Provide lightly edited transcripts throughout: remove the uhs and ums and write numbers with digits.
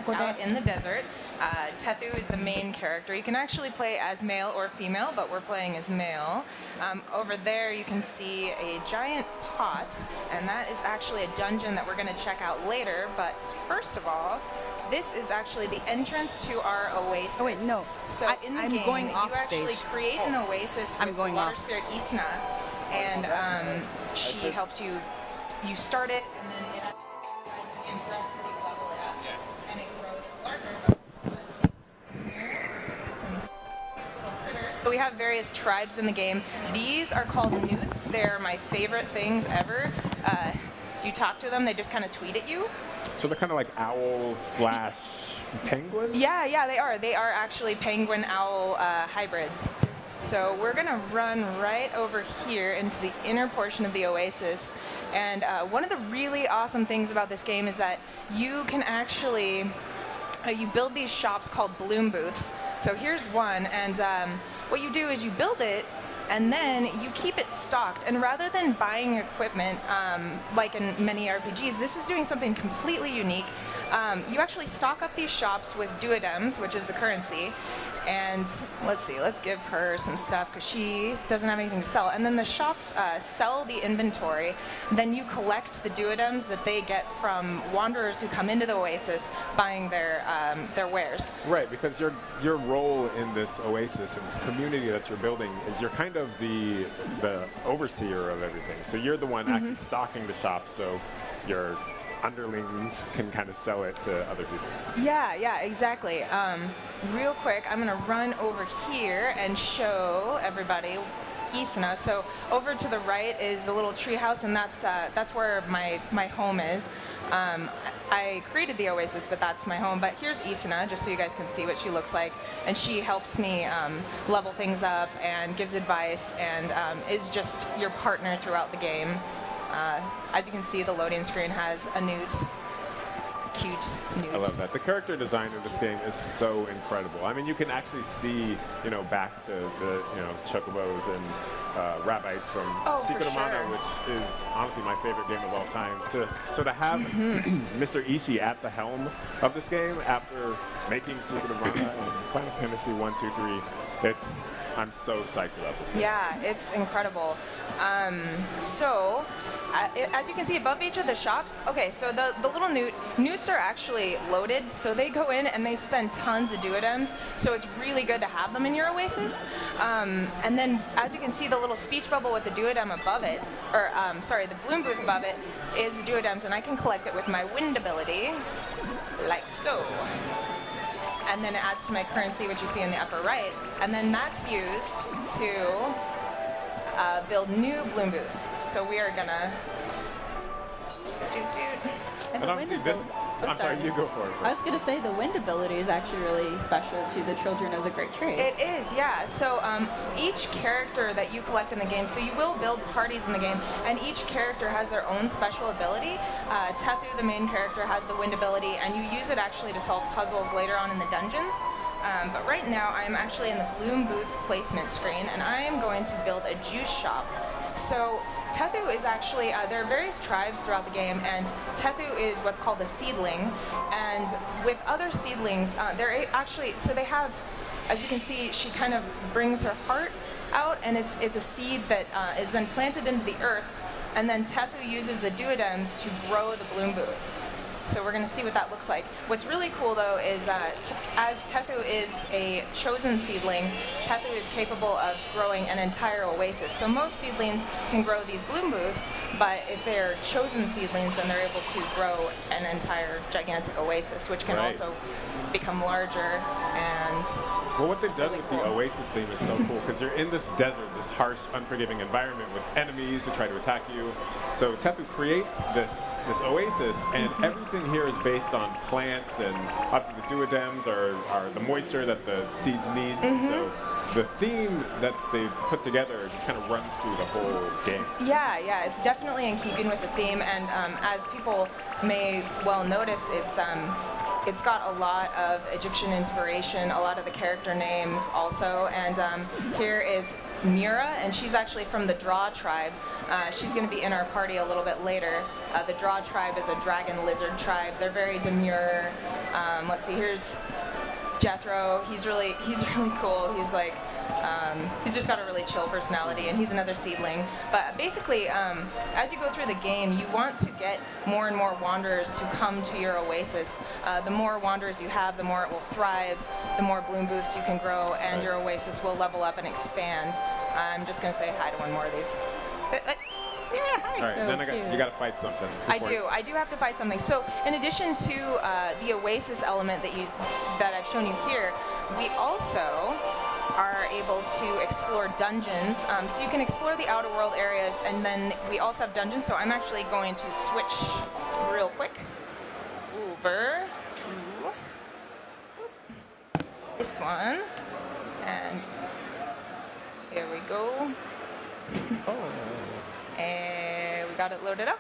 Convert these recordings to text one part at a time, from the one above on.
out in the desert. Tethu is the main character. You can actually play as male or female, but we're playing as male. Over there you can see a giant pot, and that is actually a dungeon that we're going to check out later. But first of all, this is actually the entrance to our oasis. Oh wait, no. So in the game, you actually create an oasis with Water Spirit Isna, and she helps you. You start it, and then it progresses as you level it up, and it grows larger. So we have various tribes in the game. These are called newts. They're my favorite things ever. If you talk to them, they just kind of tweet at you. So they're kind of like owls slash penguins? Yeah, they are. They are actually penguin-owl hybrids. So we're going to run right over here into the inner portion of the oasis. And one of the really awesome things about this game is that you can actually, you build these shops called bloom booths. So here's one, and what you do is you build it, and then you keep it stocked. And rather than buying equipment, like in many RPGs, this is doing something completely unique. You actually stock up these shops with duodems, which is the currency. And let's see, let's give her some stuff because she doesn't have anything to sell. And then the shops sell the inventory. Then you collect the duodems that they get from wanderers who come into the oasis buying their wares. Right, because your role in this oasis, in this community that you're building, is you're kind of the overseer of everything. So you're the one actually stocking the shop, so your underlings can kind of sell it to other people. Yeah, exactly. Real quick, I'm going to run over here and show everybody Isna. So over to the right is the little treehouse, and that's where my home is. I created the oasis, but that's my home. But here's Isna, just so you guys can see what she looks like. And she helps me level things up and gives advice and is just your partner throughout the game. As you can see, the loading screen has a newt. Cute newt. I love that. The character design in this game is so incredible. I mean, you can actually see, back to the, chocobos and rabbits from Secret of Mana, which is honestly my favorite game of all time. To have Mr. Ishii at the helm of this game after making Secret of Mana and Final Fantasy 1, 2, 3, I'm so psyched about this game. Yeah, it's incredible. So, as you can see above each of the shops, okay, so the little newts are actually loaded, so they go in and they spend tons of duodems, so it's really good to have them in your oasis. And then, as you can see, the little speech bubble with the duodem above it, or sorry, the bloom booth above it, is duodems, and I can collect it with my wind ability, like so. And then it adds to my currency, which you see in the upper right. And then that's used to build new bloom booths. So we are gonna And honestly, I'm sorry, you go for it. I was gonna say the wind ability is actually really special to the Children of the Great Tree. It is, yeah. So each character that you collect in the game, so you will build parties in the game, and each character has their own special ability. Tethu, the main character, has the wind ability, and you use it actually to solve puzzles later on in the dungeons. But right now, I'm actually in the bloom booth placement screen, and I am going to build a juice shop. So Tethu is actually, there are various tribes throughout the game, and Tethu is what's called a seedling. And with other seedlings, they're actually, so they have, as you can see, she kind of brings her heart out, and it's a seed that is then planted into the earth, and then Tethu uses the duodems to grow the bloom booth. So we're going to see what that looks like. What's really cool, though, is that as Tethu is a chosen seedling, Tethu is capable of growing an entire oasis. So most seedlings can grow these bloom booths, but if they're chosen seedlings, then they're able to grow an entire gigantic oasis, which can also become larger. And well, what they've done with the Oasis theme is so cool, because you're in this desert, this harsh, unforgiving environment with enemies who try to attack you. So Tethu creates this oasis, and everything here is based on plants, and obviously the duodems are the moisture that the seeds need. So the theme that they've put together just kind of runs through the whole game. Yeah, it's definitely in keeping with the theme, and as people may well notice, it's it's got a lot of Egyptian inspiration, a lot of the character names also, and here is Mira, and she's actually from the Draw tribe. She's going to be in our party a little bit later. The Draw tribe is a dragon lizard tribe. They're very demure. Let's see, here's Jethro. He's really cool. He's like, he's just got a really chill personality, and he's another seedling. But basically, as you go through the game, you want to get more and more wanderers to come to your oasis. The more wanderers you have, the more it will thrive, the more bloom boosts you can grow, and your oasis will level up and expand. I'm just going to say hi to one more of these. Yeah, hi. All right, So then you got to fight something. I do have to fight something. So in addition to the Oasis element that I've shown you here, we also are able to explore dungeons. So you can explore the outer world areas, and then we also have dungeons. So I'm actually going to switch real quick over to this one, and here we go. And we got it loaded up.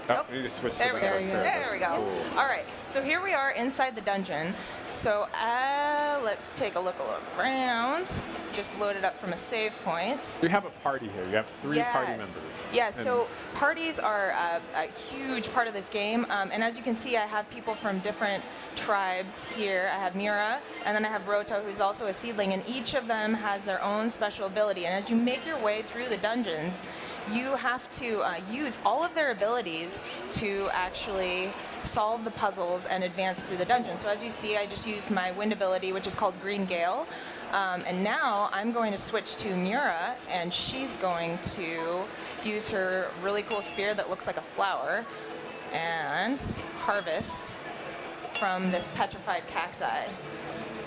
Oh, we need to switch there to we the go. character. There we go. Cool. All right, so here we are inside the dungeon. So let's take a look around. Just load it up from a save point. You have a party here. You have 3 party members. Yeah, so parties are a huge part of this game. And as you can see, I have people from different tribes here. I have Mira, and then I have Roto, who's also a seedling, and each of them has their own special ability. And as you make your way through the dungeons, you have to use all of their abilities to actually solve the puzzles and advance through the dungeon. So as you see, I just used my wind ability, which is called Green Gale. And now I'm going to switch to Mira, and she's going to use her really cool spear that looks like a flower and harvest from this petrified cacti.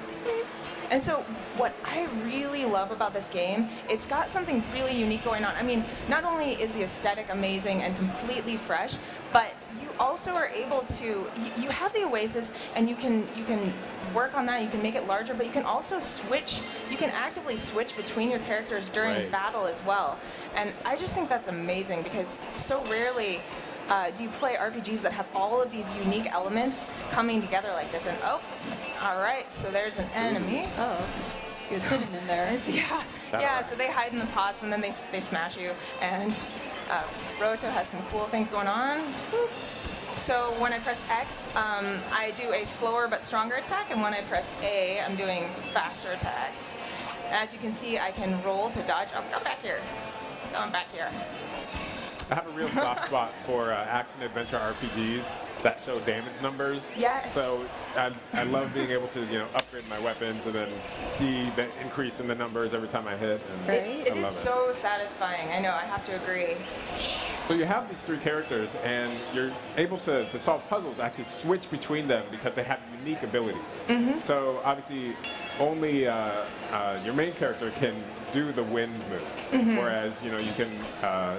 Sweet. And so what I really love about this game, it's got something really unique going on. I mean, not only is the aesthetic amazing and completely fresh, but you also are able to, you have the Oasis, and you can work on that, you can make it larger, but you can also switch, you can actively switch between your characters during battle as well. And I just think that's amazing, because so rarely do you play RPGs that have all of these unique elements coming together like this. And oh, all right, so there's an enemy. Oh, it's hidden in there. Yeah, so they hide in the pots, and then they smash you. And Roto has some cool things going on. So when I press X, I do a slower but stronger attack, and when I press A, I'm doing faster attacks. As you can see, I can roll to dodge. Oh, come back here. Going back here. I have a real soft spot for action-adventure RPGs that show damage numbers. Yes. So I love being able to, upgrade my weapons and then see the increase in the numbers every time I hit. And it is so satisfying. I know, I have to agree. So you have these 3 characters, and you're able to solve puzzles, actually switch between them because they have unique abilities. Mm-hmm. So obviously, only your main character can do the wind move, whereas you can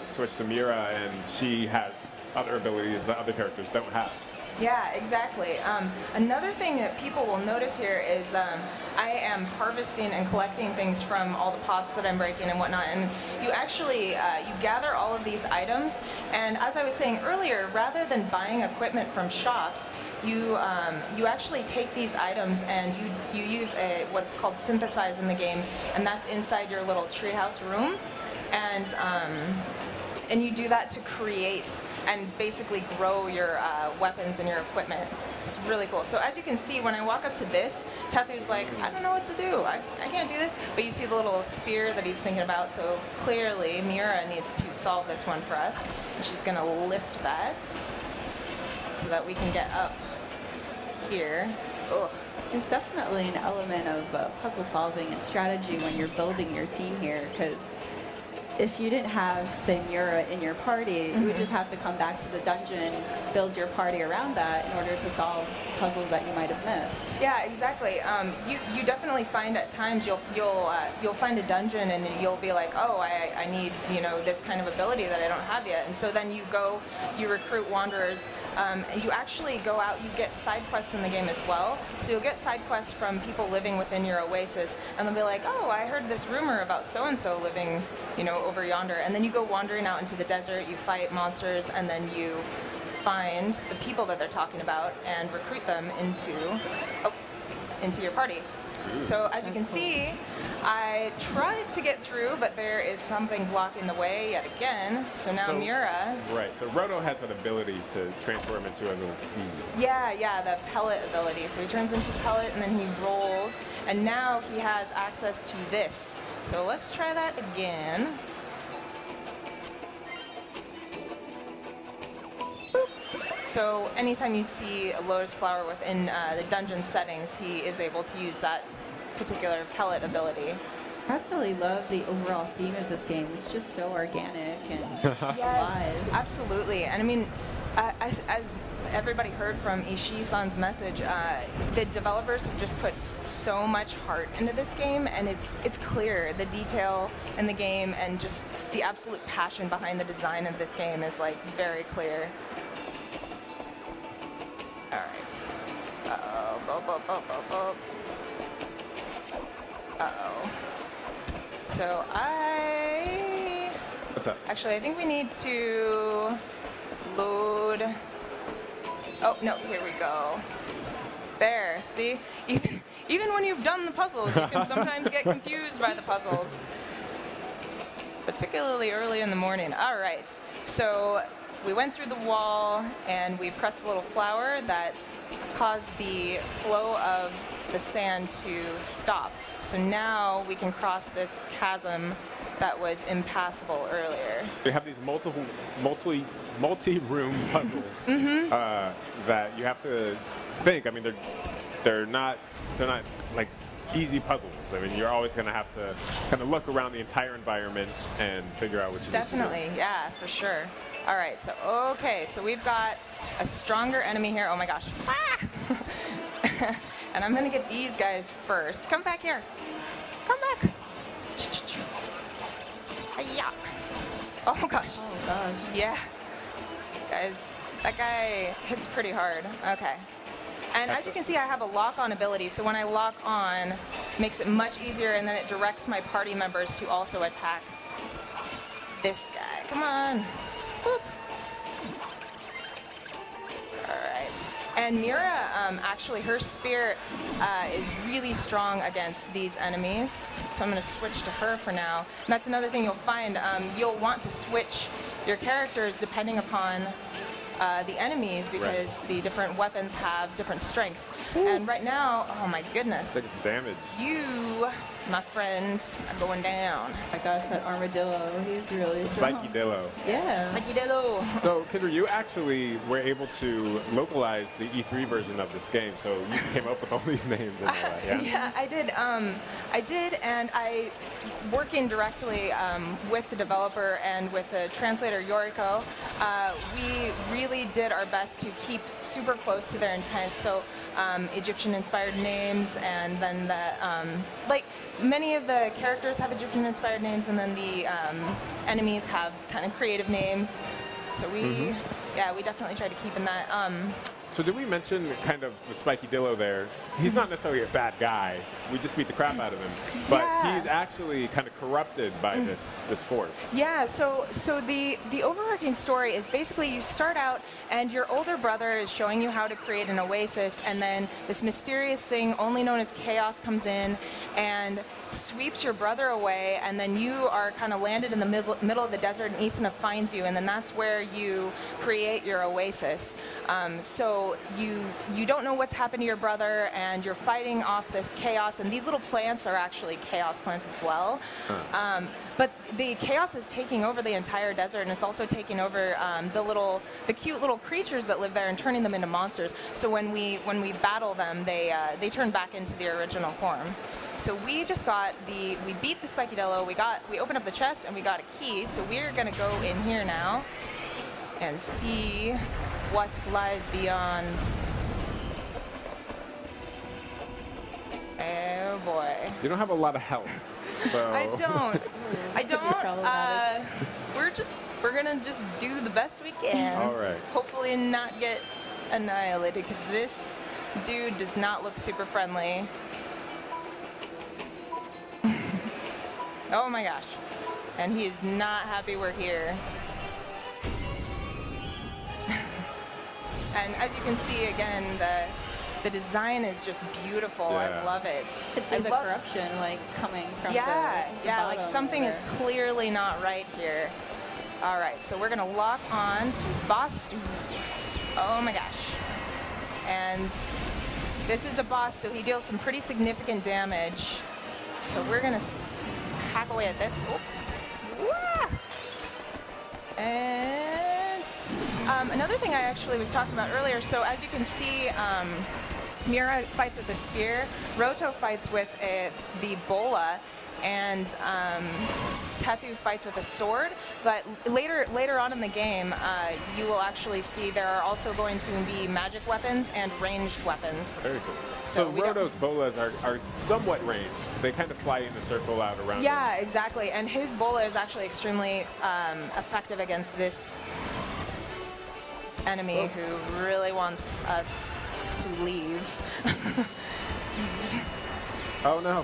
switch to Mira, and she has other abilities that other characters don't have. Yeah, exactly. Another thing that people will notice here is I am harvesting and collecting things from all the pots that I'm breaking and whatnot, and you actually you gather all of these items, and as I was saying earlier, rather than buying equipment from shops, you actually take these items and you use what's called synthesize in the game, and that's inside your little treehouse room, and you do that to create and basically grow your weapons and your equipment. It's really cool. So as you can see, when I walk up to this, Tethu's like, I don't know what to do. I can't do this. But you see the little spear that he's thinking about. So clearly, Mira needs to solve this one for us. And she's going to lift that so that we can get up here. Ugh. There's definitely an element of puzzle solving and strategy when you're building your team here, because if you didn't have, say, Mira in your party, you would just have to come back to the dungeon, build your party around that in order to solve puzzles that you might have missed. Yeah, exactly. You definitely find at times you'll find a dungeon and you'll be like, oh, I need this kind of ability that I don't have yet, and so then you recruit wanderers. And you actually go out, you get side quests in the game as well. So you'll get side quests from people living within your oasis, and they'll be like, oh, I heard this rumor about so-and-so living, over yonder. And then you go wandering out into the desert, you fight monsters, and then you find the people that they're talking about and recruit them into your party. So as you can see, I tried to get through, but there is something blocking the way yet again. So now Mira. Right. So Roto has an ability to transform into a little seed. Yeah, the pellet ability. So he turns into pellet and then he rolls, and now he has access to this. So let's try that again. So anytime you see a lotus flower within the dungeon settings, he is able to use that particular pellet ability. I absolutely love the overall theme of this game. It's just so organic and alive. Absolutely. And I mean, as everybody heard from Ishii-san's message, the developers have just put so much heart into this game, and it's clear. The detail in the game and just the absolute passion behind the design of this game is like very clear. All right. Uh-oh. So What's up? Actually, I think we need to load. Oh, no, here we go. There, see? Even when you've done the puzzles, you can sometimes get confused by the puzzles. Particularly early in the morning. All right, so we went through the wall and we pressed the little flower that caused the flow of the sand to stop. So now we can cross this chasm that was impassable earlier. We have these multi-room puzzles that you have to think. I mean, they're not like easy puzzles. I mean, you're always going to have to kind of look around the entire environment and figure out what you Definitely, need to do. yeah, for sure. All right, so okay, so we've got a stronger enemy here. Oh my gosh. Ah! And I'm gonna get these guys first. Come back here. Come back. Hi-ya. Oh gosh. Oh god. Yeah. Guys, that guy hits pretty hard. Okay. And as you can see, I have a lock-on ability, so when I lock on, it makes it much easier, and then it directs my party members to also attack this guy. Come on. Boop. Alright. And Mira, actually, her spear is really strong against these enemies, so I'm going to switch to her for now. And that's another thing you'll find. You'll want to switch your characters depending upon the enemies, because the different weapons have different strengths. Ooh. And right now, oh my goodness. Takes damage. You, my friends, are going down. Oh my gosh, that armadillo, he's really strong. Spiky Dillo. Yeah. Spiky Dillo. So, Kendra, you actually were able to localize the E3 version of this game, so you came up with all these names and all that, yeah? Yeah, I did, and I, working directly with the developer and with the translator, Yoriko, we really did our best to keep super close to their intent. So Egyptian-inspired names, and then like many of the characters have Egyptian-inspired names, and then the enemies have kind of creative names. So we, yeah, we definitely tried to keep in that. So did we mention kind of the Spiky Dillo there? He's not necessarily a bad guy. We just beat the crap out of him. But he's actually kind of corrupted by this force. Yeah, so the overarching story is basically you start out and your older brother is showing you how to create an oasis, and then this mysterious thing only known as chaos comes in and sweeps your brother away, and then you are kind of landed in the middle of the desert, and Isana finds you, and then that's where you create your oasis. So you don't know what's happened to your brother, and you're fighting off this chaos, and these little plants are actually chaos plants as well. But the chaos is taking over the entire desert, and it's also taking over the cute little creatures that live there and turning them into monsters. So when we battle them, they turn back into their original form. So we just got we beat the Spiky Dillo, we opened up the chest and we got a key, so we're gonna go in here now and see what lies beyond. Oh boy. You don't have a lot of health. So. I don't. We're gonna just do the best we can. All right. Hopefully not get annihilated, because this dude does not look super friendly. Oh my gosh. And he is not happy we're here. And as you can see, again, the design is just beautiful. I love it. It's like the corruption, like, coming from the like something is there. clearly not right here. All right, so we're gonna lock on to boss. Oh my gosh. And this is a boss, so he deals some pretty significant damage. So we're gonna hack away at this. Oh. Wah! And another thing I actually was talking about earlier, so as you can see, Miura fights with the spear, Roto fights with the bola, and Tethu fights with a sword. But later on in the game, you will actually see there are also going to be magic weapons and ranged weapons. Very cool. So Roto's bolas are somewhat ranged. They kind of fly in a circle out around him. Exactly. And his bola is actually extremely effective against this enemy who really wants us to leave. Oh no.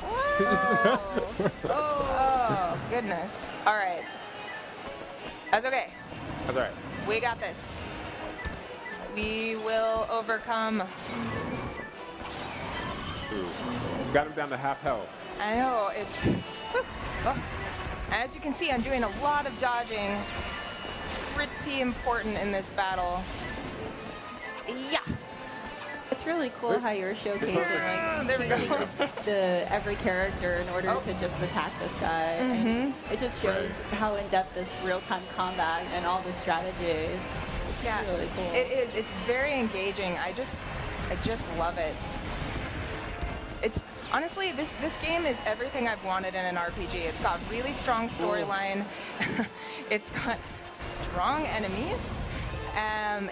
Oh, goodness. All right. That's okay. That's all right. We got this. We will overcome. Ooh. Got him down to half health. I know, it's... Oh. As you can see, I'm doing a lot of dodging. It's pretty important in this battle. Yeah. It's really cool how you're showcasing like every character in order to just attack this guy. And it just shows how in depth this real-time combat and all the strategy. It's really cool. It is. It's very engaging. I just love it. It's honestly this game is everything I've wanted in an RPG. It's got really strong storyline. It's got strong enemies.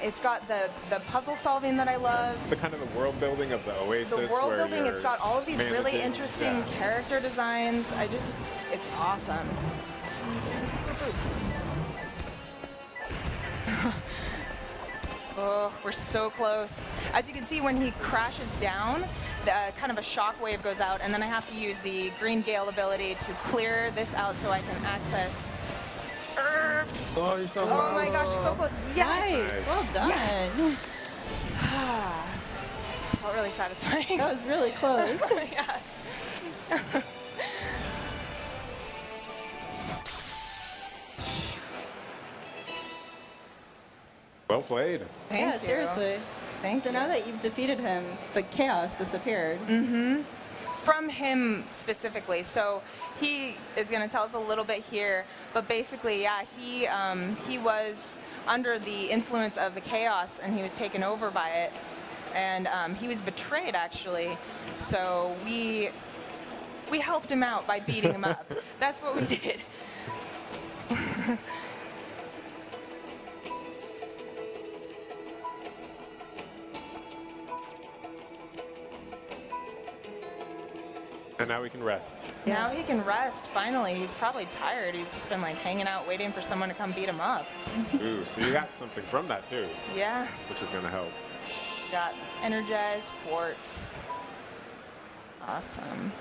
It's got the puzzle solving that I love. The kind of the world building of the Oasis. The world building, it's got all of these really interesting character designs. It's awesome. Oh, we're so close. As you can see, when he crashes down, kind of a shock wave goes out, and then I have to use the Green Gale ability to clear this out so I can access. Oh, you're so close. Oh my gosh, so close. Yes. Nice. Well done. Yes. Felt really satisfying. That was really close. Yeah. Well played. Thank you. Seriously. Thank you. So now that you've defeated him, the chaos disappeared. From him specifically. So he is going to tell us a little bit here, but basically, yeah, he was under the influence of the chaos, and he was taken over by it, and he was betrayed actually. So we helped him out by beating him up. That's what we did. And now we can rest. Now he can rest, finally. He's probably tired. He's just been like hanging out waiting for someone to come beat him up. Ooh, so you got something from that too. Yeah. Which is going to help. Got energized quartz. Awesome.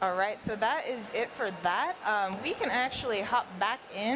All right, so that is it for that. We can actually hop back in.